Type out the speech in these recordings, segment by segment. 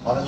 Hello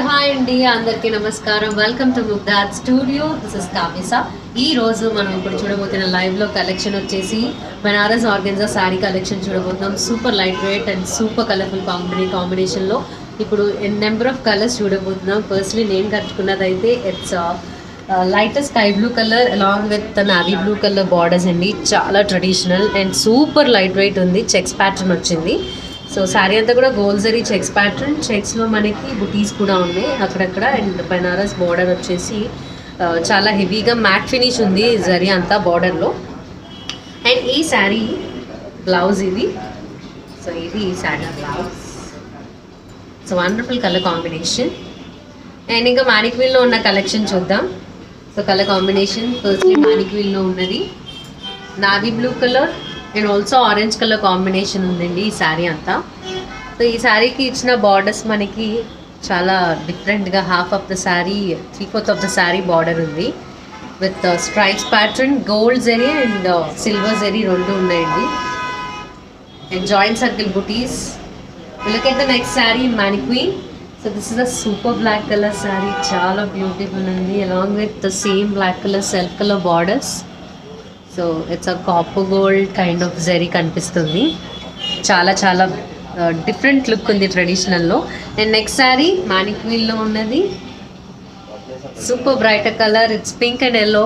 hi అండి, అందరికీ నమస్కారం. Welcome to Mugdhar studio. This is కావ్యసా. ఈ రోజు మనం ఇప్పుడు చూడబోతున్న లైవ్లో కలెక్షన్ వచ్చేసి బనారస్ ఆర్గెన్జా శారీ కలెక్షన్ చూడబోతున్నాం. Super light weight and super colourful కాంబినేషన్లో ఇప్పుడు నెంబర్ ఆఫ్ కలర్స్ చూడబోతున్నాం. ఫస్ట్లీ నేను కట్టుకున్నది అయితే it's light sky blue colour along with navy blue colour borders అండి. చాలా traditional and super light weight ఉంది. చెక్స్ ప్యాటర్న్ వచ్చింది. సో శారీ అంతా కూడా గోల్డ్ జరీ చెక్స్ ప్యాటర్న్. చెక్స్లో మనకి బుటీస్ కూడా ఉన్నాయి అక్కడక్కడ. అండ్ బనారస్ బార్డర్ వచ్చేసి చాలా హెవీగా మ్యాట్ ఫినిష్ ఉంది జరీ అంతా బార్డర్లో. అండ్ ఈ శారీ బ్లౌజ్ ఇది. సో ఇది ఈ sari blouse. So wonderful colour combination. And ఇంకా మానిక్వీల్లో ఉన్న కలెక్షన్ చూద్దాం. సో కలర్ కాంబినేషన్ ఫస్ట్లీ మానిక్వీల్లో ఉన్నది navy blue colour and also orange colour combination ఉందండి ఈ శారీ అంతా. సో ఈ శారీకి ఇచ్చిన బార్డర్స్ మనకి చాలా డిఫరెంట్గా half of the sari 3/4 of the sari border ఉంది with stripes pattern. Gold zari and silver zari రెండు ఉన్నాయండి. And joint circle butis. Look at the next sari mannequin. So this is a super black colour sari. చాలా బ్యూటిఫుల్ ఉంది along with the same black colour self colour borders. So it's a copper gold kind of zari కనిపిస్తుంది. చాలా చాలా different look ఉంది ట్రెడిషనల్లో. And next sari మానిక్వీల్లో ఉన్నది super bright colour. It's pink and yellow.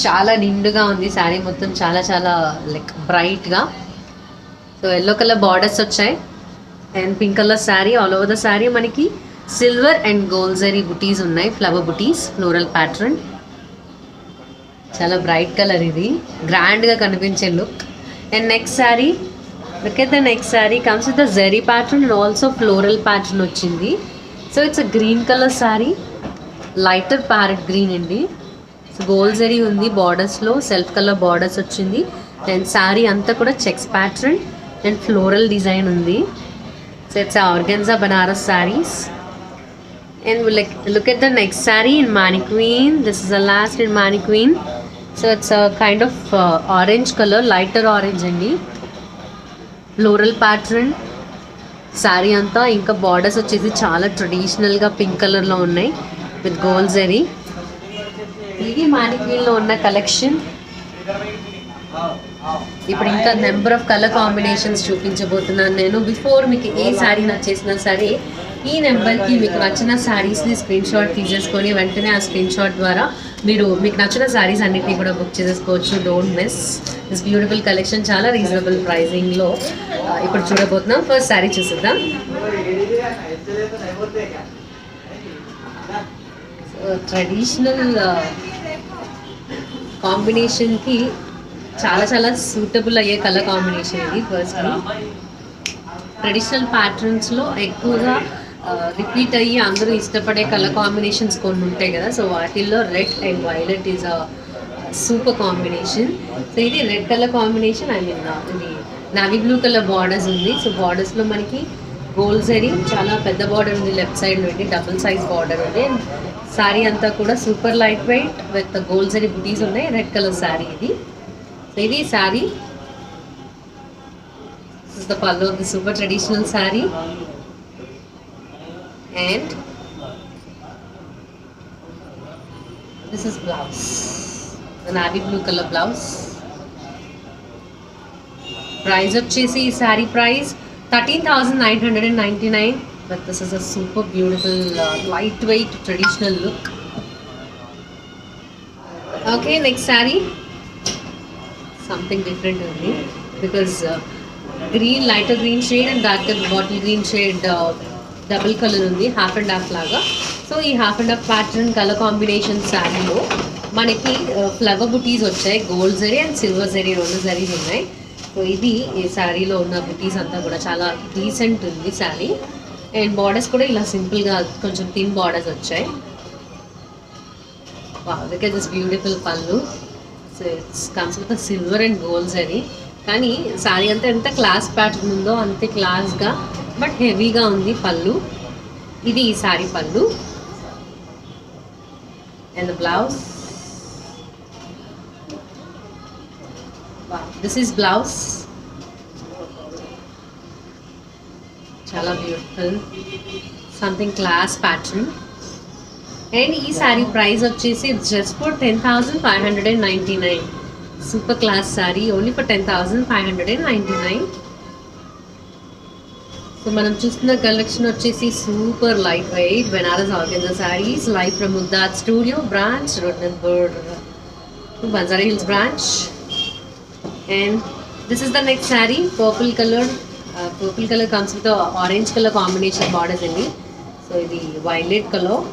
చాలా నిండుగా ఉంది శారీ మొత్తం. చాలా చాలా లైక్ బ్రైట్గా. సో ఎల్లో కలర్ బార్డర్స్ వచ్చాయి and pink colour sari. All over the sari మనకి సిల్వర్ అండ్ గోల్డ్ జరీ బుటీస్ ఉన్నాయి. ఫ్లవర్ బుటీస్, ఫ్లోరల్ ప్యాటర్న్. చాలా బ్రైట్ కలర్ ఇది. గ్రాండ్గా కనిపించే look. And next sari look at the next sari comes with the zari pattern and also floral pattern వచ్చింది. So it's a green colour sari. Lighter parrot green అండి. So gold zari ఉంది బార్డర్స్లో. Self colour borders వచ్చింది. And sari అంతా కూడా checks pattern and floral design ఉంది. So it's organza Banaras saris. And we'll look at the next saree in Mannequin. This is the last in Mannequin. So it's a kind of orange color, lighter orange andi. Floral pattern saree anta. Inka borders vachesi chaala traditional ga pink color lo unnai with gold zari. Idi Mannequin lo unna collection. ఇప్పుడు ఇంకా number of colour combinations చూపించబోతున్నాను నేను. Before మీకు ఏ శారీ నచ్చేసినా సరే ఈ నెంబర్కి మీకు నచ్చిన శారీస్ని స్క్రీన్ షాట్ తీసేసుకొని వెంటనే ఆ స్క్రీన్ షాట్ ద్వారా మీరు మీకు నచ్చిన శారీస్ అన్నిటినీ కూడా బుక్ చేసేసుకోవచ్చు. Don't miss this beautiful collection. చాలా రీజనబుల్ ప్రైజింగ్లో ఇప్పుడు చూడబోతున్నాం. ఫస్ట్ శారీ చూసేద్దాం. ట్రెడిషనల్ కాంబినేషన్కి చాలా చాలా సూటబుల్ అయ్యే కలర్ కాంబినేషన్ ఇది. ఫస్ట్లీ ట్రెడిషనల్ ప్యాటర్న్స్లో ఎక్కువగా రిపీట్ అయ్యి అందరూ ఇష్టపడే కలర్ కాంబినేషన్స్ కొన్ని ఉంటాయి కదా, సో వాటిల్లో red and violet is a super combination. So ఇది red colour combination, I mean ఇది నావీ బ్లూ కలర్ బార్డర్స్ ఉంది. సో బార్డర్స్లో మనకి గోల్డ్ జరీ చాలా పెద్ద బార్డర్ ఉంది, లెఫ్ట్ సైడ్ నుండి డబుల్ సైజ్ బార్డర్ ఉంది. అండ్ శారీ అంతా కూడా super light weight with gold zari బుటీస్ ఉన్నాయి. రెడ్ కలర్ శారీ ఇది. సో ఇది sari, this is the pallu of the super traditional saree, and this is blouse, the navy blue color blouse. Price వచ్చేసి ఈ saree price 13,999, but this is a super beautiful lightweight traditional look. Okay, next saree, something different only because green lighter green shade and darker bottle green shade double colour ఉంది, half and half లాగా. So ఈ half and half pattern colour combination శారీలో మనకి flower బుటీస్ వచ్చాయి. Gold zari and silver zari రెండు జరీస్ ఉన్నాయి. So ఇది ఈ శారీలో ఉన్న బుటీస్ అంతా కూడా చాలా డీసెంట్ ఉంది శారీ. అండ్ బార్డర్స్ కూడా ఇలా సింపుల్గా కొంచెం థిన్ బార్డర్స్ వచ్చాయి. లుక్ ఎట్ దిస్ బ్యూటిఫుల్ పళ్ళు. So it's comes with silver and gold zari. కానీ శారీ అంతా ఎంత క్లాస్ ప్యాటర్న్ ఉందో అంతే క్లాస్గా బట్ హెవీగా ఉంది పళ్ళు. ఇది ఈ శారీ పళ్ళు. And the blouse, this is blouse. చాలా beautiful something class pattern. And ఈ శారీ ప్రైస్ వచ్చేసి just for 10,599. Super class sari only for 10,599. So మనం చూస్తున్న కలెక్షన్ వచ్చేసి super light weight Benaras organza saris live from Mugdha's studio branch, road number 2, Banjara Hills branch. And this is the next sari, purple colour. Purple colour comes with orange colour combination borders అండి. So ఇది violet colour.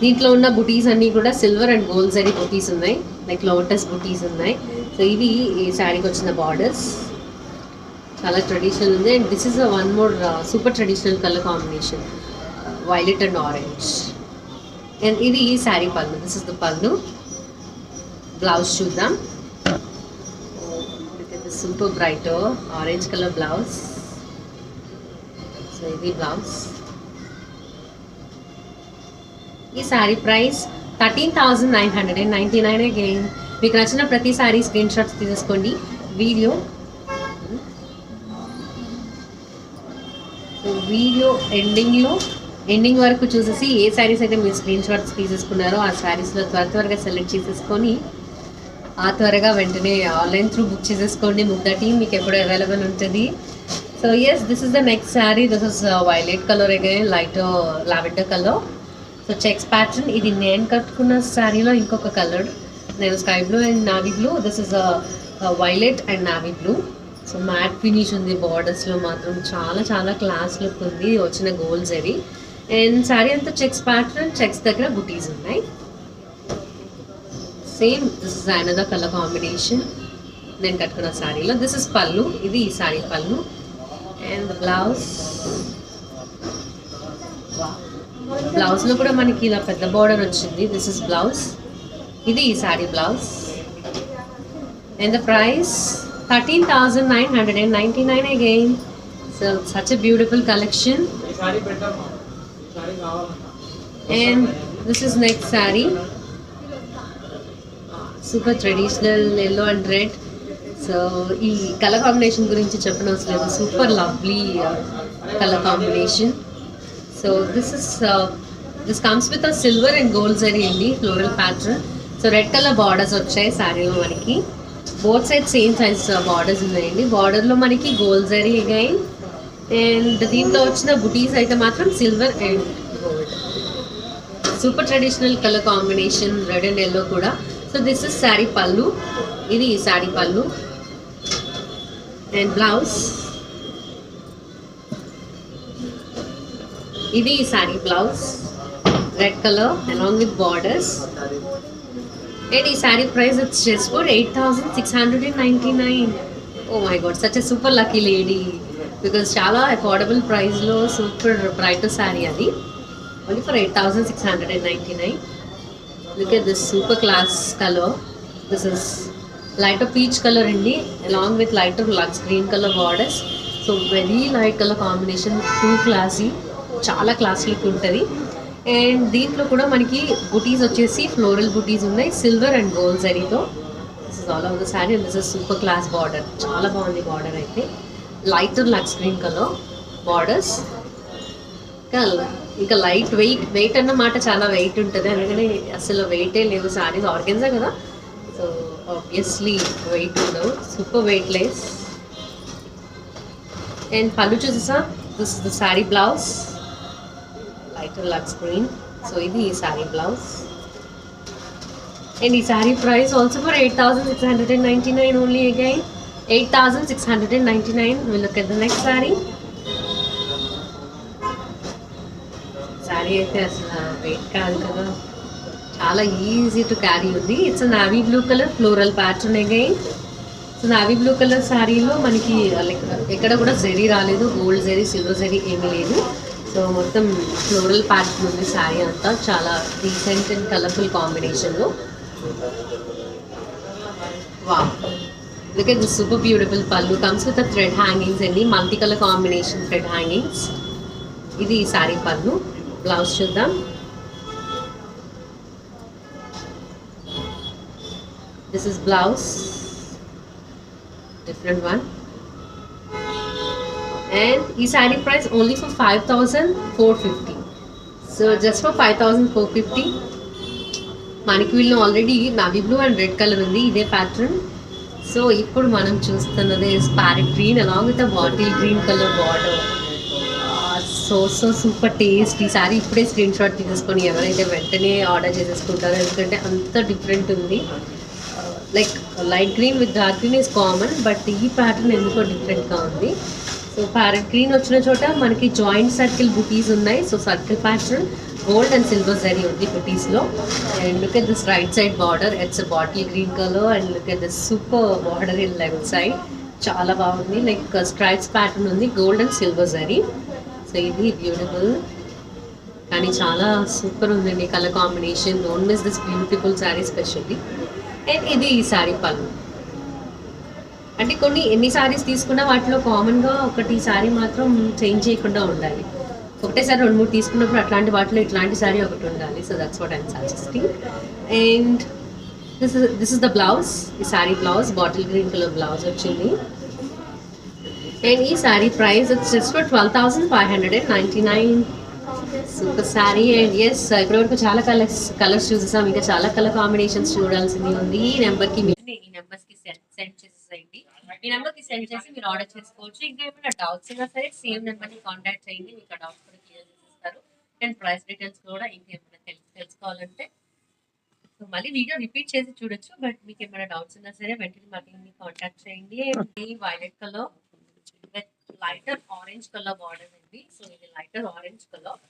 దీంట్లో ఉన్న బుటీస్ అన్నీ కూడా silver and gold zari బుటీస్ ఉన్నాయి, like lotus బుటీస్ ఉన్నాయి. So ఇవి ఈ శారీకి వచ్చిన బార్డర్స్. చాలా ట్రెడిషనల్ ఉంది. And this is one more super traditional colour combination, violet and orange. And ఇది ఈ శారీ పళ్ళు. This is the pallu. Blouse చూద్దాం. Super bright orange colour blouse. So ఇది బ్లౌజ్. ఈ శారీ ప్రైస్ 13,999 అగైన్. మీకు నచ్చిన ప్రతి శారీ స్క్రీన్ షాట్స్ తీసేసుకోండి. వీడియో ఎండింగ్ వరకు చూసేసి ఏ శారీస్ అయితే మీరు స్క్రీన్ షాట్స్ తీసేసుకున్నారో ఆ శారీస్లో త్వరగా సెలెక్ట్ చేసేసుకొని త్వరగా వెంటనే ఆన్లైన్ త్రూ బుక్ చేసేసుకోండి. ముగ్ధా టీమ్ మీకు ఎప్పుడు అవైలబుల్ ఉంటుంది. So yes, this is the next sari. This is violet colour again, light lavender colour. So checks pattern. ఇది నేను కట్టుకున్న శారీలో ఇంకొక కలర్, నేను sky blue and navy blue. This is violet and navy blue. So matte finish ఉంది బార్డర్స్లో మాత్రం, చాలా చాలా క్లాస్ లుక్ ఉంది వచ్చిన గోల్డ్ జరీ. అండ్ శారీ అంతా చెక్స్ ప్యాటర్న్, చెక్స్ దగ్గర బుటీస్ ఉన్నాయి. Same this is another colour combination నేను కట్టుకున్న శారీలో. దిస్ ఇస్ పళ్ళు. ఇది ఈ శారీ పళ్ళు. And the blouse. బ్లౌజ్లో కూడా మనకి ఇలా పెద్ద బార్డర్ వచ్చింది. This is blouse. ఇది ఈ sari blouse. And the price 13,999 again. So such a beautiful collection. And this is next sari, super traditional yellow and red. So ఈ కలర్ కాంబినేషన్ గురించి చెప్పనవసరం లేదు, super lovely colour combination. So this comes with a silver and gold zari అండి, floral pattern. So red colour borders వచ్చాయి శారీలో మనకి. Both side same size borders ఉన్నాయండి. బార్డర్లో మనకి గోల్డ్ జరీ అగైన్. అండ్ దీంతో వచ్చిన బుటీస్ అయితే మాత్రం silver and gold. Super traditional colour combination, red and yellow కూడా. So this is sari pallu. ఇది ఈ శారీ పళ్ళు. And blouse. ఇది ఈ sari blouse, red colour along with borders. And ఈ sari price it's just for 8,699. Oh my god, such a super lucky lady. Because చాలా affordable ప్రైస్లో super bright sari అది. Only for 8,699. Look at this super class colour. This is light peach colour అండి, along with light lux green colour borders. So very light colour combination, too classy, చాలా class look ఉంటుంది. And దీంట్లో కూడా మనకి బుటీస్ వచ్చేసి floral buttis ఉన్నాయి, silver and gold జరీతో. This is all over the sari and this is super class border, చాలా బాగుంది బార్డర్ అయితే. Light lux green colour borders. ఇంకా ఇంకా లైట్ వెయిట్ అన్నమాట, చాలా వెయిట్ ఉంటుంది, అందుకని అసలు వెయిటే లేవు శారీస్, ఆర్గెన్జా కదా, సో ఆబ్వియస్లీ వెయిట్ ఉండవు, super weight less. And pallu చూసేసా, this the sari blouse, light lux green. So ఇది ఈ శారీ బ్లౌజ్. అండ్ ఈ sari price also for 8,699 only, again 8,699. We'll look at the next saree. Sari అయితే అసలు వెయిట్ కాదు కదా, చాలా ఈజీ టు క్యారీ ఉంది. It's navy blue colour floral pattern again. So navy blue colour శారీలో మనకి లైక్ ఎక్కడ కూడా జరీ రాలేదు, గోల్డ్ జరీ సిల్వర్ జరీ ఏమీ లేదు. సో మొత్తం ఫ్లోరల్ ప్యాటర్న్ ఉంది శారీ అంతా, చాలా డీసెంట్ అండ్ కలర్ఫుల్ కాంబినేషన్లో. Wow, look at this super beautiful pallu, comes with the thread hangings and multicolor combination thread hangings. ఇది సారీ పళ్ళు. బ్లౌజ్ చూద్దాం. This is blouse, different one. And ఈ sari price only for 5,450. So just for 5,450 మనకి వీళ్ళు already navy blue and red colour ఉంది, ఇదే pattern. So ఇప్పుడు మనం చూస్తున్నది parrot green along with bottle green colour border. So super taste. ఈ సారీ ఇప్పుడే స్క్రీన్ షాట్ తీసేసుకొని ఎవరైతే వెంటనే ఆర్డర్ చేసేసుకుంటారో, ఎందుకంటే అంత డిఫరెంట్ ఉంది. Like light green with dark green is common, but ఈ ప్యాటర్న్ ఎందుకో డిఫరెంట్గా ఉంది. సో ప్యారెట్ గ్రీన్ వచ్చిన చోట మనకి జాయింట్ సర్కిల్ బుటీస్ ఉన్నాయి. So circle pattern, gold and silver zari ఉంది బుటీస్లో. And look at this right side border, it's bottle green colour. And look at this super border in left side, చాలా బాగుంది. Like stripes pattern ఉంది, gold and silver zari. So ఇది beautiful, కానీ చాలా super ఉందండి colour combination. Don't miss this beautiful sari specially. And ఇది ఈ శారీ పళ్ళు. అంటే కొన్ని ఎన్ని శారీస్ తీసుకున్నా వాటిలో కామన్గా ఒకటి శారీ మాత్రం చేంజ్ చేయకుండా ఉండాలి. ఒకటేసారి 2-3 తీసుకున్నప్పుడు అట్లాంటి వాటిలో ఇట్లాంటి శారీ ఒకటి ఉండాలి. So that's what I'm suggesting. And this is the blouse, ఈ sari blouse bottle green colour blouse వచ్చింది. అండ్ ఈ sari price it's just for 12,599. Super sari. And yes, ఇప్పటివరకు చాలా కలర్స్ చూసేసాం, ఇంకా చాలా కలర్ కాంబినేషన్స్ చూడాల్సింది ఉంది. ఈ నెంబర్కి సెండ్ చేసేసేయండి. ఈ నెంబర్కి సెండ్ చేసి మీరు ఆర్డర్ చేసుకోవచ్చు. ఇంకా ఏమైనా డౌట్స్ ఉన్నా సరే సేమ్ నెంబర్ని కాంటాక్ట్ చేయండి, మీకు ఆ డౌట్స్ కూడా క్లియర్ చేసేస్తారు. అండ్ ప్రైస్ డీటెయిల్స్ కూడా ఇంకేమైనా తెలుసుకోవాలంటే సో మళ్ళీ వీడియో రిపీట్ చేసి చూడొచ్చు. బట్ మీకు ఏమైనా డౌట్స్ ఉన్నా సరే వెంటనే మళ్ళీ కాంటాక్ట్ చేయండి. Violet colour with lighter orange colour border ఉంది. సో ఇది లైటర్ ఆరెంజ్ కలర్,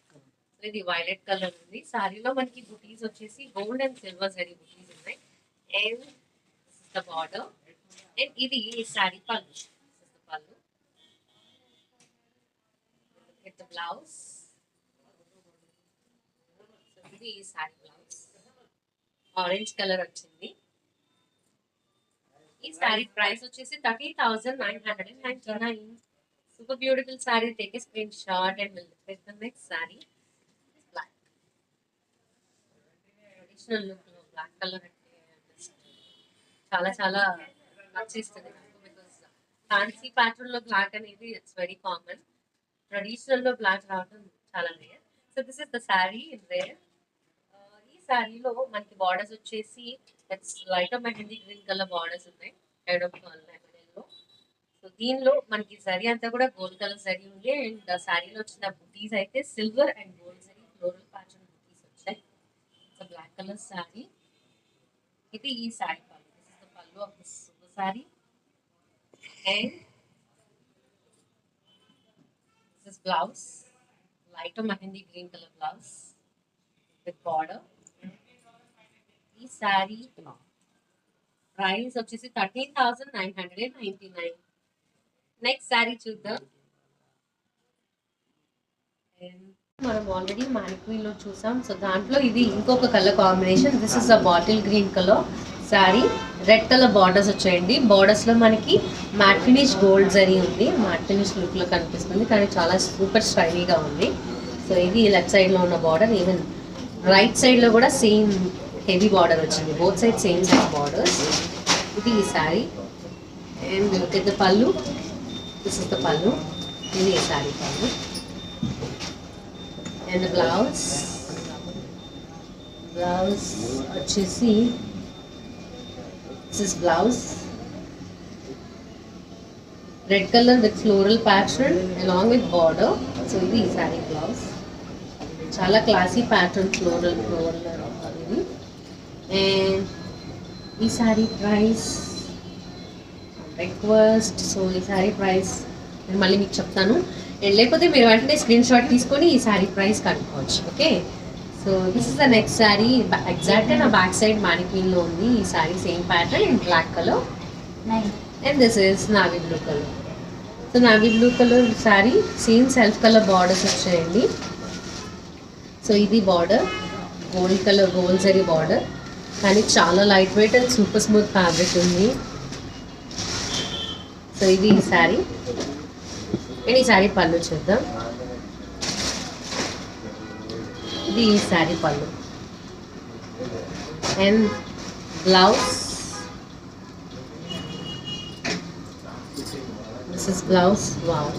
ఇది వైలెట్ కలర్ ఉంది. సారీలో మనకి బుటీస్ వచ్చేసి గోల్డ్ అండ్ సిల్వర్ జరీ బుటీస్ ఉన్నాయి. And the border. అండ్ ఇది సారీ పళ్ళు, పళ్ళు విత్ బ్లౌజ్. ఇది సారీ బ్లౌజ్, ఆరెంజ్ కలర్ వచ్చింది. ఈ సారీ ప్రైస్ వచ్చేసి 30,999. Super beautiful saree. Take a screenshot and we'll look at the next saree. Black. Traditional look లో black color అంటే చాలా చాలా నచ్చేస్తుంది నాకు. బికాస్ ఫ్యాన్సీ ప్యాటర్న్ లో బ్లాక్ అనేది ఇట్స్ వెరీ కామన్, ట్రెడిషనల్ లో బ్లాక్ రావడం చాలా rare. So this is the sari in rare. ఈ శారీలో మనకి బార్డర్స్ వచ్చేసి it's light mehndi green colour borders ఉన్నాయి, కైండ్ ఆఫ్ లెమన్. సో దీనిలో మనకి జరీ అంతా కూడా గోల్డ్ కలర్ జరీ ఉంది. అండ్ శారీలో వచ్చిన బుటీస్ అయితే silver and gold zari floral pattern buttis వచ్చాయి. It's black colour sari. ఇది ఈ శారీ పళ్ళు, దిస్ ఇస్ ద పళ్ళు of this sari. And this is blouse, light mehndi green colour blouse with border. ఈ శారీ ప్రైస్ వచ్చేసి 13,999. నెక్స్ట్ శారీ చూద్దాం. మనం ఆల్రెడీ మానిక్వీన్ లో చూసాం. సో దాంట్లో ఇది ఇంకొక colour combination. This is a bottle green colour sari. Red colour borders వచ్చాయండి. బార్డర్స్ లో మనకి మ్యాట్ ఫినిష్ గోల్డ్ జరీ ఉంది. మ్యాట్ ఫినిష్ లుక్ లో కనిపిస్తుంది, కానీ చాలా సూపర్ స్టైలీగా ఉంది. సో ఇది లెఫ్ట్ సైడ్ లో ఉన్న బార్డర్. ఈవెన్ రైట్ సైడ్ లో కూడా సేమ్ హెవీ బార్డర్ వచ్చింది. Both side same size borders. ఇది ఈ sari. And look at the pallu. This is the పళ్ళు. ఇది ఈ శారీ పళ్ళు. And the blouse వచ్చేసి this is blouse, red color with floral pattern along with border. So ఇది saree blouse. చాలా classy pattern floral ఇది. And ఈ saree price request. సో ఈ saree price నేను మళ్ళీ మీకు చెప్తాను. లేకపోతే మీరు వెంటనే స్క్రీన్ షాట్ తీసుకొని ఈ శారీ ప్రైస్ కనుక్కోవచ్చు. Okay, so this is the next sari. ఎగ్జాక్ట్గా నా బ్యాక్ సైడ్ మానిక్వీన్లో ఉంది ఈ sari. Same pattern in black colour. And this is navy blue colour. So navy blue colour sari, same self colour borders వచ్చాయండి. సో ఇది border gold colour, gold zari border, కానీ చాలా light weight and super smooth fabric ఉంది. So ఇది ఈ sari. And ఈ శారీ పళ్ళు చూద్దాం. ఇది ఈ శారీ పళ్ళు. And blouse, this is blouse. Wow,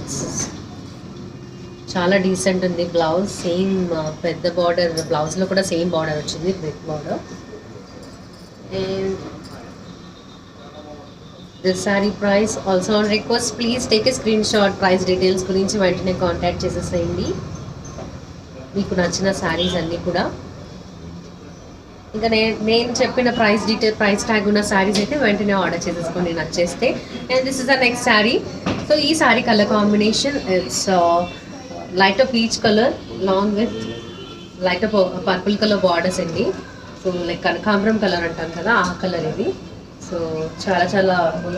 చాలా డీసెంట్ ఉంది బ్లౌజ్. సేమ్ పెద్ద బార్డర్, బ్లౌజ్లో కూడా సేమ్ బార్డర్ వచ్చింది, big border. And this sari price also on request. Please take a screen shot. Price details గురించి వెంటనే కాంటాక్ట్ చేసేసేయండి. మీకు నచ్చిన శారీస్ అన్నీ కూడా. ఇంకా నేను చెప్పిన ప్రైస్ డీటెయిల్, ప్రైస్ ట్యాగ్ ఉన్న శారీస్ అయితే వెంటనే ఆర్డర్ చేసేసుకోండి నచ్చేస్తే. And this is the next sari. So ఈ sari colour combination it's light of peach colour long with light of purple colour borders అండి. సో లైక్ కనకాంబరం కలర్ అంటాం కదా, ఆ కలర్ ఇది. సో చాలా చాలా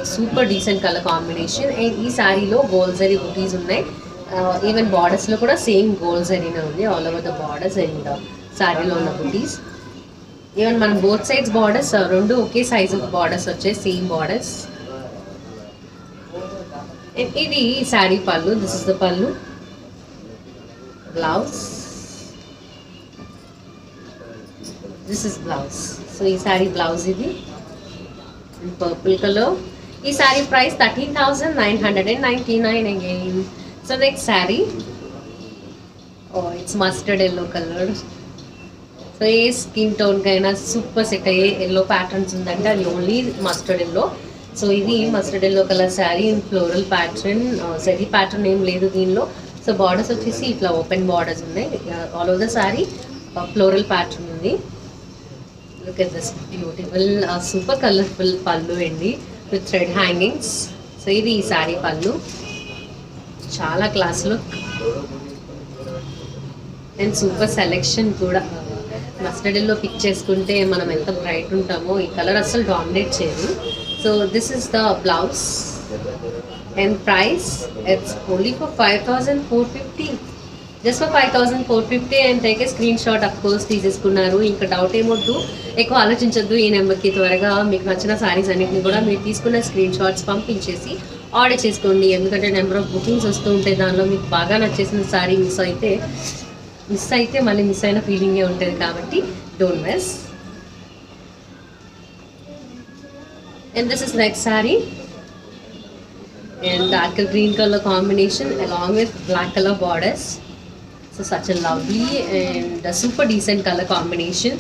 super decent colour combination. And ఈ శారీలో గోల్డ్ జరీ బుటీస్ ఉన్నాయి. ఈవెన్ బార్డర్స్లో కూడా సేమ్ గోల్డ్ జరీనే ఉంది all over the borders. And శారీలో ఉన్న బుటీస్, ఈవెన్ మనం బోత్ సైడ్స్ బార్డర్స్ రెండు ఒకే సైజు బార్డర్స్ వచ్చాయి, సేమ్ బార్డర్స్. అండ్ ఇది శారీ పళ్ళు. This is the pallu. Blouse, this is blouse. So ఈ శారీ బ్లౌజ్ ఇది పర్పుల్ కలర్. ఈ sari price 13,999 again. So next sari, it's mustard yellow colour. So ఏ స్కిన్ టోన్కైనా సూపర్ సెట్ అయ్యే ఎల్లో ప్యాటర్న్స్ ఉందంటే అది ఓన్లీ మస్టర్డ్ ఎల్లో. సో ఇది mustard yellow colour sari in floral pattern. Zari pattern ఏం లేదు దీనిలో. సో బార్డర్స్ వచ్చేసి ఇట్లా ఓపెన్ బార్డర్స్ ఉన్నాయి. All over the sari floral pattern ఉంది. Look at this beautiful super colorful pallu అండి with thread hangings. సో ఇది ఈ సారీ పళ్ళు. చాలా class look and super selection కూడా. మస్టర్డ్ ఎల్లో పిక్ చేసుకుంటే మనం ఎంత బ్రైట్ ఉంటామో ఈ కలర్ అస్సలు డామినేట్ చేయదు. So this is the blouse and price it's only for 5,450. Just for 5,450. And take a screen shot. Of course తీసేసుకున్నారు. ఇంకా డౌట్ ఏమొద్దు, ఎక్కువ ఆలోచించొద్దు. ఈ నెంబర్కి త్వరగా మీకు నచ్చిన శారీస్ అన్నింటినీ కూడా మీరు తీసుకున్న స్క్రీన్ షాట్స్ పంపించేసి ఆర్డర్ చేసుకోండి. ఎందుకంటే నెంబర్ ఆఫ్ బుకింగ్స్ వస్తూ ఉంటాయి. దానిలో మీకు బాగా నచ్చేసిన శారీ మిస్ అయితే మళ్ళీ మిస్ అయిన ఫీలింగే ఉంటుంది. కాబట్టి don't miss. And this is next sari. And dark green colour combination along with black colour borders. So such a lovely and a super decent color combination.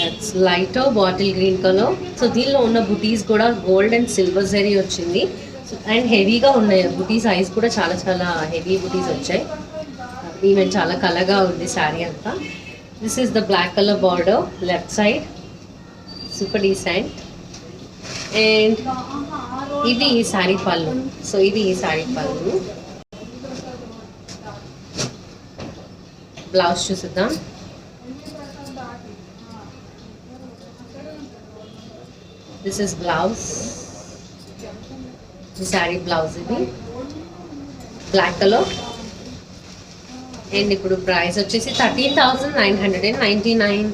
It's lighter bottle green color. So దీనిలో ఉన్న బుటీస్ కూడా gold and silver zari వచ్చింది. So and హెవీగా ఉన్నాయి బుటీ size కూడా చాలా చాలా heavy బుటీస్ వచ్చాయి. ఈవెన్ చాలా కలర్గా ఉంది శారీ అంతా. This is the black colour border left side, super decent. And ఇది ఈ శారీ పళ్ళు. సో ఇది ఈ శారీ పళ్ళు. బ్లౌజ్ చూసిద్దాం. This is blouse. ఈ శారీ బ్లౌజ్ ఇది బ్లాక్ కలర్ అండ్ ఇప్పుడు ప్రైస్ వచ్చేసి 13,999.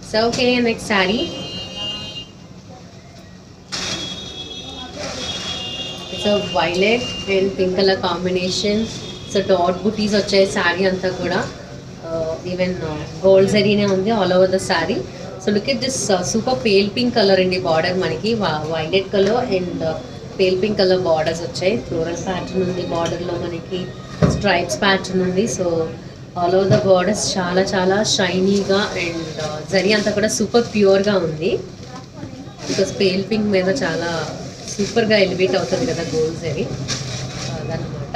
So okay, next sari. It's violet and pink colour combination. So dot butis వచ్చాయి శారీ అంతా కూడా. ఈవెన్ గోల్డ్ జరీనే ఉంది all over the sari. So look at this super pale pink colour అండి బార్డర్ మనకి. Violet colour and pale pink colour borders వచ్చాయి. Floral pattern ఉంది బార్డర్లో మనకి. స్ట్రైప్స్ ప్యాటర్న్ ఉంది. So all over the borders చాలా చాలా షైనీగా అండ్ జరీ అంతా కూడా సూపర్ ప్యూర్గా ఉంది. బికాస్ పేల్ పింక్ మీద చాలా సూపర్గా ఎలివేట్ అవుతుంది కదా గోల్డ్ జరీ, అదనమాట.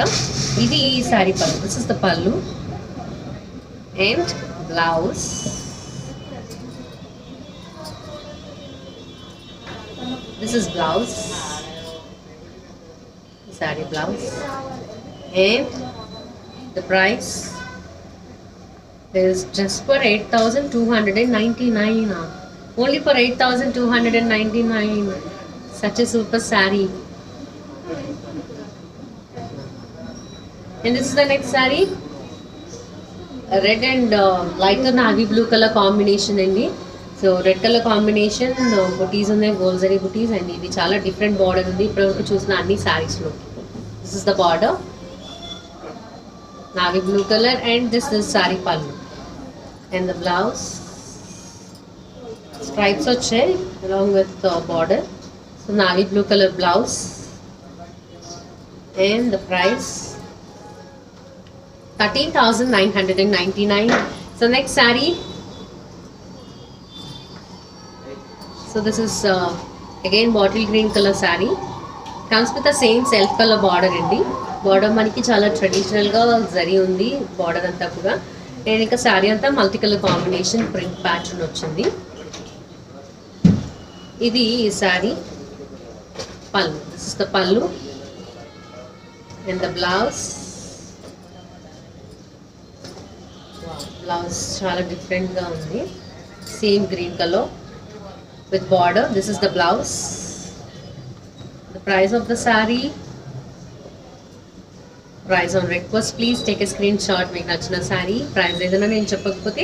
ఇది ఈ శారీ పళ్ళు. This is the pallu and blouse. This is blouse, saree blouse, and the price is just for 8,299. Only for 8,299. Such a super saree. And this is the next saree. Red and lighter navy blue color combination అండి. So red colour combination బుటీస్ ఉన్నాయి, gold zari buttis. And ఇది చాలా different border ఉంది ఇప్పటివరకు చూసిన అన్ని శారీస్లో. This is the border, navy blue colour. And this is sari పళ్ళు అండ్ ద బ్లౌజ్. స్ట్రైప్స్ వచ్చాయి along with border. So navy blue colour blouse and the price 13,999. So next sari. So this is again bottle green color saree. Comes with the same self color border అండి. Border మనకి చాలా ట్రెడిషనల్గా జరీ ఉంది border అంతా కూడా. నేను ఇంకా శారీ అంతా multi colour combination print pattern వచ్చింది. ఇది శారీ పళ్ళు. This is the pallu and the blouse. Blouse చాలా డిఫరెంట్గా ఉంది. Same green colour with border. This is the blouse. The price of the saree. Price on request. Please take a screenshot. మీకు నచ్చిన sari price ఏదైనా నేను చెప్పకపోతే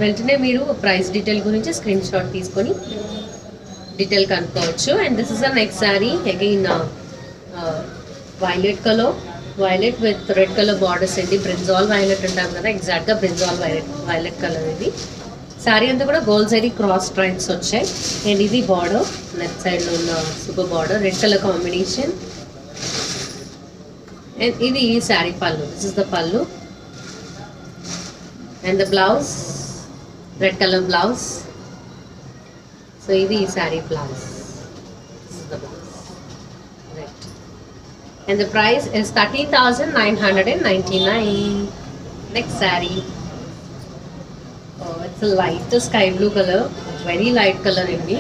వెంటనే మీరు ప్రైస్ డీటెయిల్ గురించి స్క్రీన్ షాట్ తీసుకొని డీటెయిల్ కనుక్కోవచ్చు. And this is the next sari. Again violet colour, violet with red colour borders అండి. బ్రింజాల్ వైలెట్ అంటాం కదా, ఎగ్జాక్ట్గా బ్రింజాల్ వైలెట్ కలర్ ఇది. శారీ అంతా కూడా గోల్డ్ జరీ క్రాస్ స్ట్రైప్స్ వచ్చాయి. అండ్ ఇది బార్డర్, లెఫ్ట్ సైడ్లో ఉన్న super border red colour combination. And ఇది శారీ పళ్ళు. This is the pallu and the blouse, red colour blouse. So ఇది sari blouse. This is the blouse right. And the price is 13,999. Next sari. It's light sky blue colour, very light colour అండి.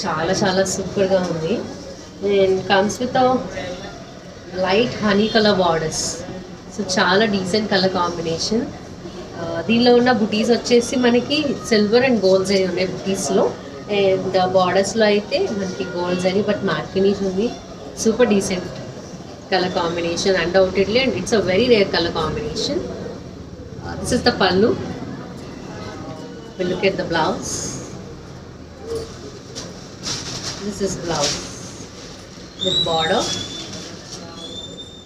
చాలా చాలా సూపర్గా ఉంది. And comes with light honey colour borders. So చాలా decent colour combination. దీనిలో ఉన్న బుటీస్ వచ్చేసి మనకి సిల్వర్ అండ్ గోల్డ్ జరీ ఉన్నాయి బుటీస్లో. అండ్ బార్డర్స్లో అయితే మనకి gold zari but matte finish ఉంది. Super decent colour combination undoubtedly. And it's a very rare colour combination. This is the pallu. We'll look at the blouse. This is blouse with border.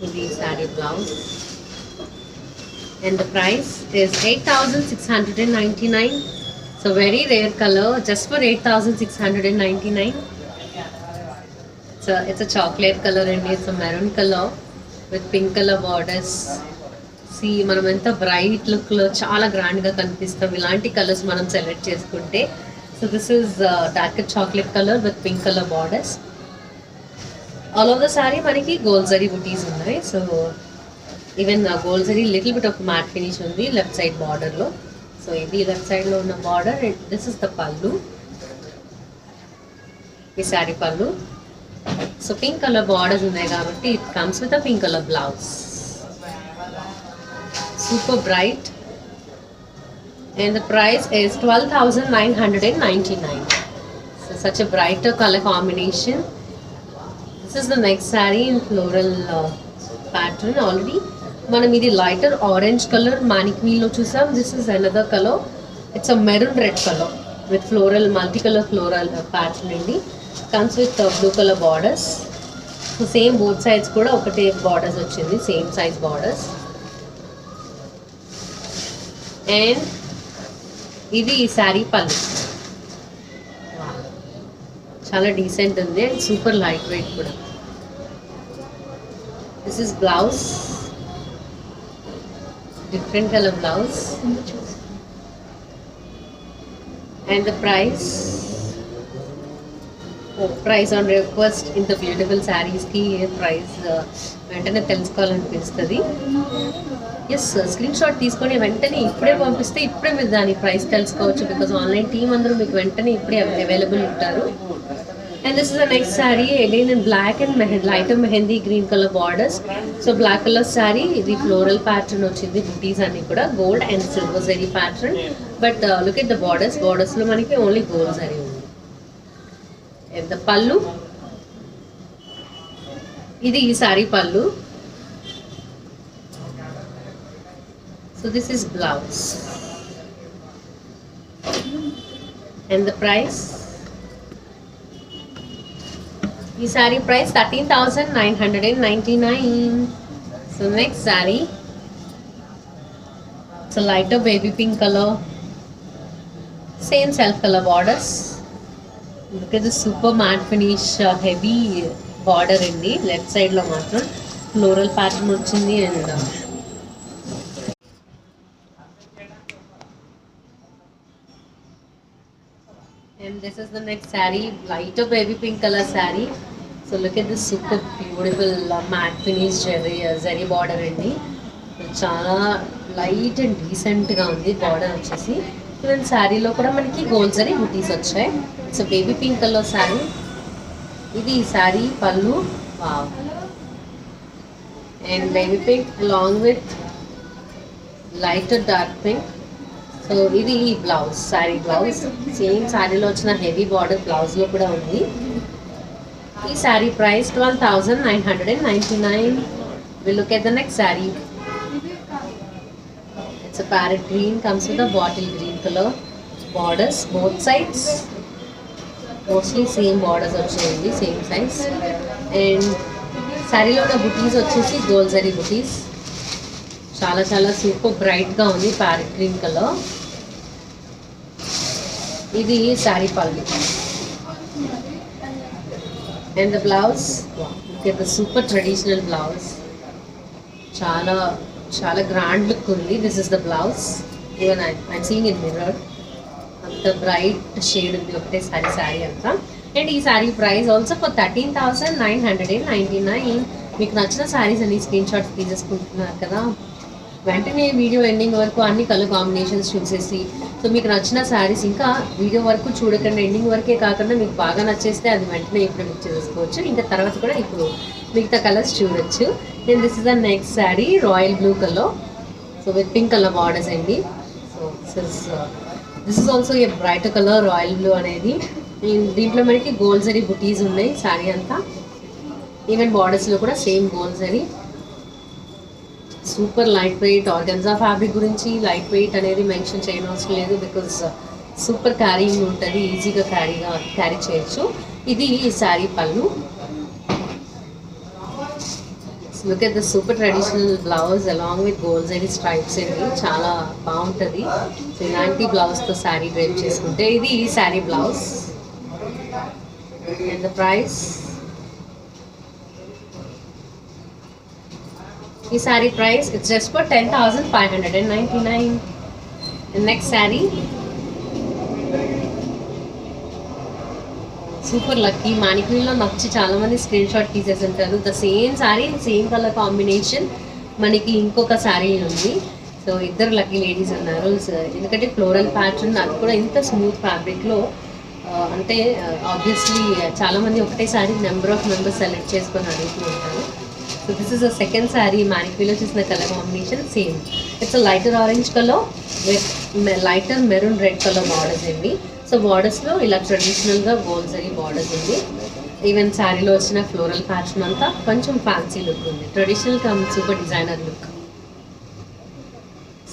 This is saree blouse. And the price is 8,699. So very rare color, just for 8,699. It's a chocolate color and it's a maroon color with pink color borders. మనం ఎంత bright లుక్లో చాలా గ్రాండ్గా కనిపిస్తాం ఇలాంటి colours మనం select చేసుకుంటే. So this is dark chocolate colour with pink colour borders. All over the sari మనకి గోల్డ్ జరీ బుటీస్ ఉన్నాయి. So even gold zari little bit of matte finish ఉంది లెఫ్ట్ సైడ్ బార్డర్లో. సో ఇది లెఫ్ట్ సైడ్లో ఉన్న బార్డర్. దిస్ ఇస్ ద పళ్ళు, ఈ sari pallu. So pink colour borders ఉన్నాయి కాబట్టి it comes with a pink colour blouse. Super bright. And the price is 12,999. So such a brighter color combination. This is the next saree in floral pattern already. మనం ఇది lighter orange colour మానిక్వీలో చూసాం. This is another colour. It's a maroon red colour with floral multi colour floral pattern అండి. Comes with blue colour borders. So same both sides కూడా ఒకటే borders వచ్చింది, same size borders. And ఇది ఈ శారీ పళ్ళు. చాలా డీసెంట్ ఉంది అండ్ సూపర్ లైట్ వెయిట్ కూడా. This is blouse, different colour blouse. And the price on request ఇంత బ్యూటిఫుల్ శారీస్కి ప్రైస్ వెంటనే తెలుసుకోవాలనిపిస్తుంది. ఎస్, స్క్రీన్ షాట్ తీసుకొని వెంటనే ఇప్పుడే పంపిస్తే ఇప్పుడే మీరు దాని ప్రైస్ తెలుసుకోవచ్చు. బికాజ్ ఆన్లైన్ టీమ్ అందరూ మీకు వెంటనే ఇప్పుడే అవైలబుల్ ఉంటారు. And this is the next sari again in black and lighter mehndi green colour borders. So black colour sari, ఇది ఫ్లోరల్ ప్యాటర్న్ వచ్చింది. బుటీస్ అన్ని కూడా gold and silver zari pattern. But look at the బార్డర్స్లో మనకి ఓన్లీ గోల్డ్ జరీ ఉంది. అండ్ ద పళ్ళు, ఇది ఈ శారీ పళ్ళు. So this is blouse and the price, this saree price 13,999. So next saree, it's a lighter baby pink color, same self color borders. Look at the super matte finish heavy border in the left side lo matram floral pattern ochindi. And this is the next saree, lighter baby pink color saree. So look at this super beautiful matte finish zari border andi. Chala light and decent ga undi border vachesi. Even saree lo kuda maniki gold zari booties vachayi. It's a baby pink color saree. Idi saree pallu. Wow. And baby pink along with lighter dark pink. So ఇది ఈ blouse, sari blouse. Same శారీలో వచ్చిన heavy border బ్లౌజ్లో కూడా ఉంది. ఈ sari price 12,999. Will look at the next sari. It's a parrot green, comes with a bottle green colour borders both sides. Mostly same borders వచ్చాయండి, same size. And శారీలో ఉన్న బుటీస్ వచ్చేసి గోల్డ్ జరీ బుటీస్. చాలా చాలా సూపర్ బ్రైట్గా ఉంది, ప్యారెట్ గ్రీన్ కలర్. ఇది శారీ పళ్ళు. And the blouse, look at the super traditional blouse. చాలా చాలా గ్రాండ్ లుక్ ఉంది. This is the blouse. Even I'm seeing in mirror. అంత బ్రైట్ షేడ్ ఉంది ఒకటే శారీ అంతా. అండ్ ఈ శారీ ప్రైస్ ఆల్సో ఫర్ 13,999. మీకు నచ్చిన శారీస్ అన్ని స్క్రీన్ షాట్స్ తీసేసుకుంటున్నారు కదా, వెంటనే వీడియో ఎండింగ్ వరకు అన్ని కలర్ కాంబినేషన్స్ చూసేసి, సో మీకు నచ్చిన శారీస్ ఇంకా వీడియో వరకు చూడకుండా ఎండింగ్ వరకే కాకుండా మీకు బాగా నచ్చేస్తే అది వెంటనే ఇప్పుడు బుక్ చేసుకోవచ్చు. ఇంకా తర్వాత కూడా ఇప్పుడు మిగతా కలర్స్ చూడొచ్చు. And this is the next sari, royal blue colour. So with pink colour borders అండి. So this is also a bright colour royal blue అనేది. దీంట్లో మనకి గోల్డ్ జరీ బుటీస్ ఉన్నాయి శారీ అంతా. ఈవెన్ బార్డర్స్లో కూడా same gold zari. Super light wait organza fabric గురించి light weight అనేది mention చేయనవసరం లేదు, బికాజ్ సూపర్ క్యారీయింగ్ ఉంటుంది, ఈజీగా క్యారీ చేయొచ్చు. ఇది ఈ శారీ పళ్ళు. Look at the super traditional blouse along with gold zari stripes అండి. చాలా బాగుంటుంది. సో ఇలాంటి బ్లౌజ్తో శారీ డ్రైప్ చేసుకుంటే ఇది ఈ sari blouse. And the price, ఈ sari price it's just for 10,599. Next sari super lucky మానిక్యూర్లో నచ్చి చాలామంది స్క్రీన్ షాట్ తీసేసి ఉంటారు. The same sari same colour combination మనకి ఇంకొక శారీ ఉంది. సో ఇద్దరు లక్కీ లేడీస్ ఉన్నారు. ఎందుకంటే ఫ్లోరల్ ప్యాటర్న్ అది కూడా ఇంత స్మూత్ ఫ్యాబ్రిక్లో, అంటే ఆబ్వియస్లీ చాలామంది ఒకటేసారి నెంబర్ ఆఫ్ మెంబర్స్ సెలెక్ట్ చేసుకొని అడుగుతూ ఉంటారు. So this is a second sari మానిక్యూర్లో చూసిన colour combination same. It's a lighter orange colour with lighter maroon red colour borders అండి. సో బార్డర్స్లో ఇలా ట్రెడిషనల్గా గోల్డ్ జరీ బార్డర్స్ ఉంది. ఈవెన్ శారీలో వచ్చిన ఫ్లోరల్ ప్యాటర్న్ అంతా కొంచెం ఫ్యాన్సీ లుక్ ఉంది. Traditional come super designer look.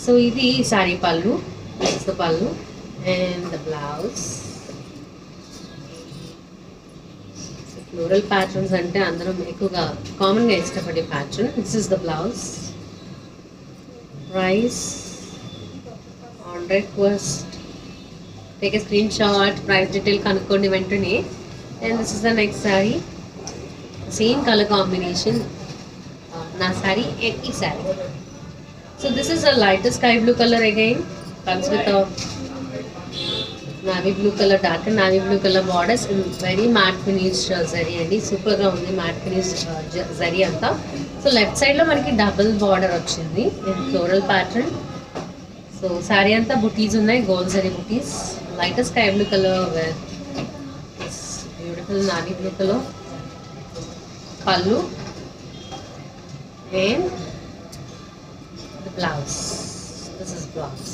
So ఇది sari pallu, this is the pallu and the blouse. Floral patterns అంటే అందరం ఎక్కువగా కామన్గా ఇష్టపడే pattern. This is the blouse. Price on request, take a screen shot, price detail కనుక్కోండి వెంటనే. And this is the next sari, same colour combination నా sari and ఈ sari. So this is a lighter sky blue colour again, comes with navy blue colour, dark navy blue colour borders, very matte finish zari అండి, సూపర్గా ఉంది mat finish zari అంతా. So left సైడ్లో మనకి double border వచ్చింది in floral pattern. So sari అంతా బుటీస్ ఉన్నాయి, gold zari butis. Lighter sky blue colour with beautiful navy blue colour pallu and the blouse. This is blouse.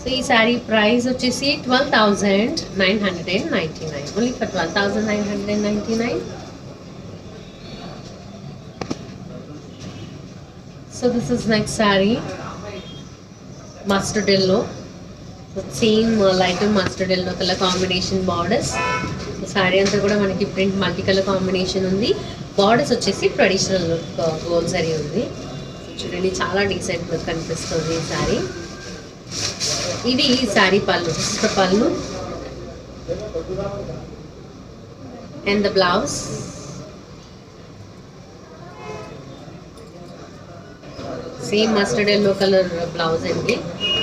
So ఈ శారీ ప్రైస్ వచ్చేసి 12,999, only for 12,999. So this is next sari, mustard yellow, same light mustard yellow colour combination borders. Sari అంతా కూడా మనకి print multi colour combination ఉంది. Borders వచ్చేసి traditional gold zari ఉంది. చూడండి చాలా డీసెంట్ లుక్ కనిపిస్తుంది ఈ శారీ. ఇది sari pallu, pallu and the blouse. Same mustard yellow colour blouse అండి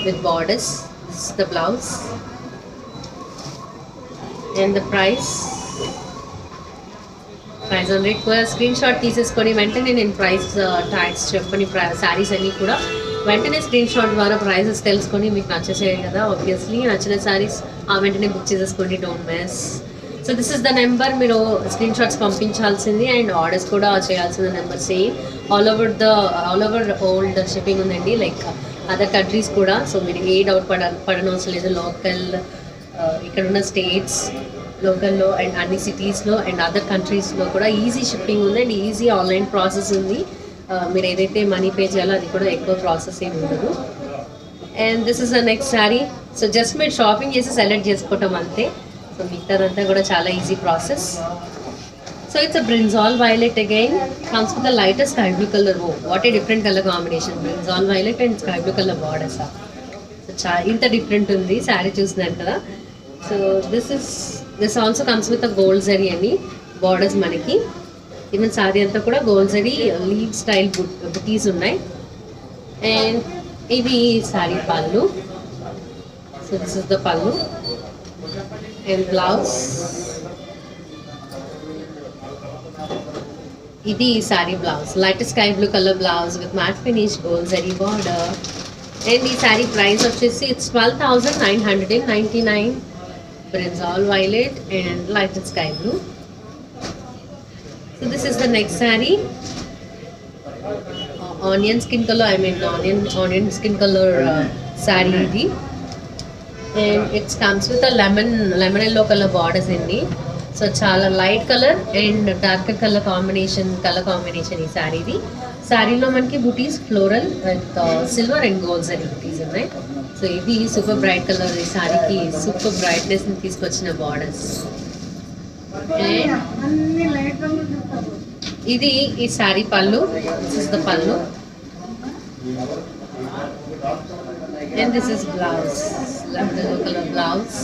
with borders. This is the blouse and the price on request. Screenshot తీసేసుకొని వెంటనే నేను ప్రైస్ ట్యాగ్స్ చెప్పని శారీస్ అన్నీ కూడా వెంటనే స్క్రీన్ షాట్ ద్వారా ప్రైజెస్ తెలుసుకొని మీకు నచ్చేసేయాలి కదా. ఆబ్వియస్లీ నచ్చిన శారీస్ వెంటనే బుక్ చేసేసుకోండి, don't miss. So this is the number, మీరు స్క్రీన్ షాట్స్ పంపించాల్సింది అండ్ ఆర్డర్స్ కూడా చేయాల్సిన number same. All over old shipping ఉందండి, లైక్ అదర్ కంట్రీస్ కూడా. సో మీరు ఏ డౌట్ పడనవసరం లేదు. లోకల్ ఇక్కడ ఉన్న స్టేట్స్ లోకల్లో అండ్ అన్ని సిటీస్లో అండ్ అదర్ కంట్రీస్లో కూడా ఈజీ షిప్పింగ్ ఉంది అండ్ ఈజీ ఆన్లైన్ ప్రాసెస్ ఉంది. మీరు ఏదైతే మనీ పే చేయాలో అది కూడా ఎక్కువ ప్రాసెస్ ఏమి ఉండదు. And this is the next sari. So just మీరు షాపింగ్ చేసి సెలెక్ట్ చేసుకోవటం అంతే. సో మిగతాదంతా కూడా చాలా easy process. So it's a brinjal violet again, comes with the lighter sky blue colour. What a different colour combination, brinjal violet and sky blue colour borders. So ఇంత different ఉంది శారీ చూస్తున్నారు కదా. So this also comes with a gold zari అండి borders మనకి. Even sari అంతా కూడా gold zari leave style బుటీస్ ఉన్నాయి. And ఇది sari pallu. So this is the pallu and blouse. ఇది sari blouse, light sky blue colour blouse with mat finish gold zari border. And ఈ sari price వచ్చేసి it's 12,999. Brinjal violet and light sky blue. So this is the next saree, onion skin color, onion skin color saree idi, and it comes with a lemon yellow color borders indi. So chala light color and darker color combination ee saree idi. Saree lo manki booties floral with silver and gold zari booties unnai. So idi super bright color ee saree ki super brightness ni teeskochina borders. ఇది ఈ శారీ పళ్ళు. This is the pallu and this is blouse, lemon colour blouse.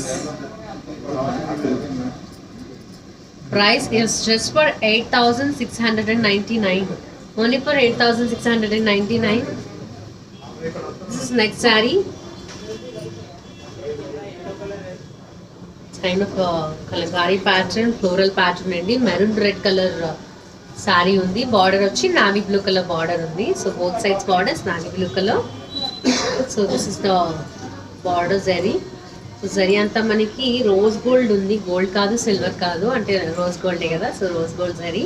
Price is just for 8,699, only for 8,699. This is next sari, kind of Kalamkari pattern, floral pattern అండి. Maroon red colour sari ఉంది. Border వచ్చి navy blue colour border ఉంది. So both sides borders navy blue colour. So this is the border zari. So zari అంతా మనకి rose gold ఉంది, gold కాదు silver కాదు, అంటే రోజ్ గోల్డే కదా. So rose gold zari.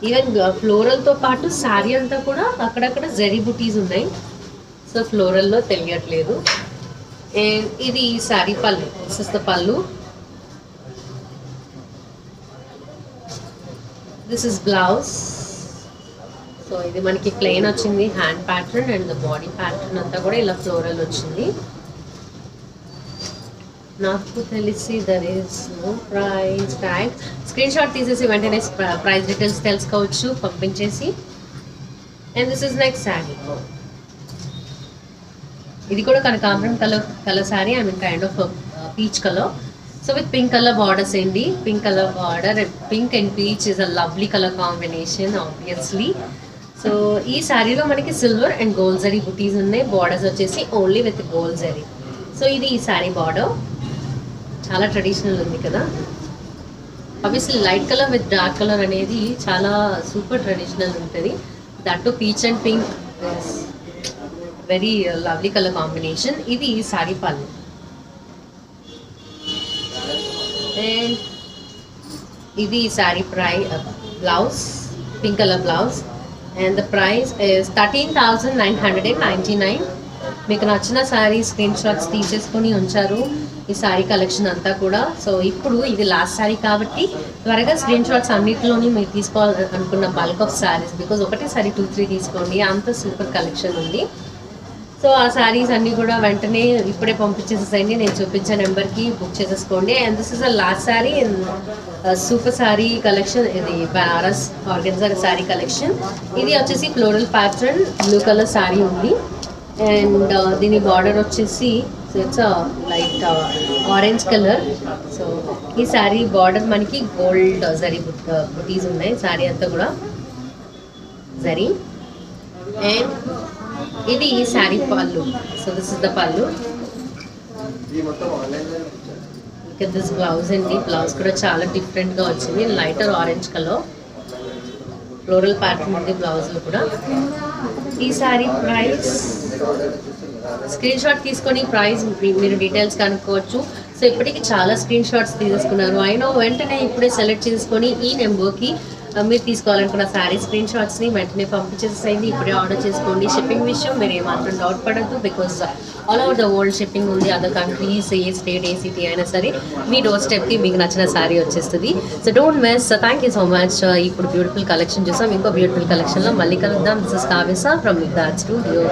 Even ఫ్లోరల్తో పాటు శారీ అంతా కూడా అక్కడక్కడ జరీ బుటీస్ ఉన్నాయి. సో ఫ్లోరల్లో తెలియట్లేదు. అండ్ ఇది శారీ పళ్ళు, this is the pallu. This is blouse. So ఇది మనకి ప్లెయిన్ వచ్చింది, hand pattern and body pattern అంతా కూడా ఇలా ఫ్లోరల్ వచ్చింది. నాకు తెలిసి there is no price tag. Screenshot తీసేసి వెంటనే ప్రైస్ డీటెయిల్స్ తెలుసుకోవచ్చు పంపించేసి. And this is next sari. ఇది కూడా కనకాంబరం colour sari, I mean kind of peach colour. So with pink colour borders అండి. Pink colour border, pink and peach is a lovely colour combination obviously. So ఈ శారీలో మనకి silver and gold zari బుటీస్ ఉన్నాయి. Borders వచ్చేసి only with gold zari. So ఇది ఈ sari border. చాలా traditional ఉంది కదా. Obviously light colour with dark colour అనేది చాలా సూపర్ ట్రెడిషనల్ ఉంటుంది. That to peach and pink very lovely colour combination. ఇది శారీ పళ్ళు. అండ్ ఇది sari blouse, pink colour blouse. And the price is 13,999. మీకు నచ్చిన శారీ స్క్రీన్ షాట్స్ తీసేసుకొని ఉంచారు ఈ శారీ కలెక్షన్ అంతా కూడా. సో ఇప్పుడు ఇది లాస్ట్ శారీ కాబట్టి త్వరగా స్క్రీన్ షాట్స్ అన్నింటిలోని మీరు తీసుకోవాలి అనుకున్న బల్క్ ఆఫ్ శారీస్, బికాజ్ ఒకటే శారీ 2-3 తీసుకోండి, అంత సూపర్ కలెక్షన్ ఉంది. సో ఆ శారీస్ అన్నీ కూడా వెంటనే ఇప్పుడే పంపించేసేసండి. నేను చూపించే నెంబర్కి బుక్ చేసేసుకోండి. And this is a last sari in super sari collection. ఇది బనారస్ ఆర్గెన్జా శారీ కలెక్షన్. ఇది వచ్చేసి floral pattern blue colour sari ఉంది. అండ్ దీని బార్డర్ వచ్చేసి it's light orange colour. So ఈ శారీ బార్డర్ మనకి గోల్డ్ జరీ బుటీస్ ఉన్నాయి. శారీ అంతా కూడా జరీ. అండ్ ఇది ఈ sari pallu. So this is the పళ్ళు. ఇంకా దిస్ బ్లౌజ్ అండి. బ్లౌజ్ కూడా చాలా డిఫరెంట్గా వచ్చింది. Lighter orange colour floral pattern ఉంది బ్లౌజ్లో కూడా. ఈ శారీ ప్రైస్ స్క్రీన్ షాట్ తీసుకొని ప్రైస్ మీరు డీటెయిల్స్ కనుక్కోవచ్చు. సో ఇప్పటికి చాలా స్క్రీన్ షాట్స్ తీసేసుకున్నారు. అయినా వెంటనే ఇప్పుడే సెలెక్ట్ చేసుకొని ఈ నెంబర్కి మీరు తీసుకోవాలనుకున్న శారీ స్క్రీన్ షాట్స్ని వెంటనే పంపించేసేయండి. ఇప్పుడే ఆర్డర్ చేసుకోండి. షిప్పింగ్ విషయం మీరు ఏమాత్రం డౌట్ పడద్దు, because all over the world shipping ఉంది. Other countries, a state, a city అయినా సరే మీ డోర్ స్టెప్కి మీకు నచ్చిన శారీ వచ్చేస్తుంది. So don't miss. Thank you so much. ఇప్పుడు బ్యూటిఫుల్ కలెక్షన్ చూసాం. ఇంకో బ్యూటిఫుల్ కలెక్షన్లో మళ్ళీ కలుద్దాం. This is Kavya from Mugdha's studio.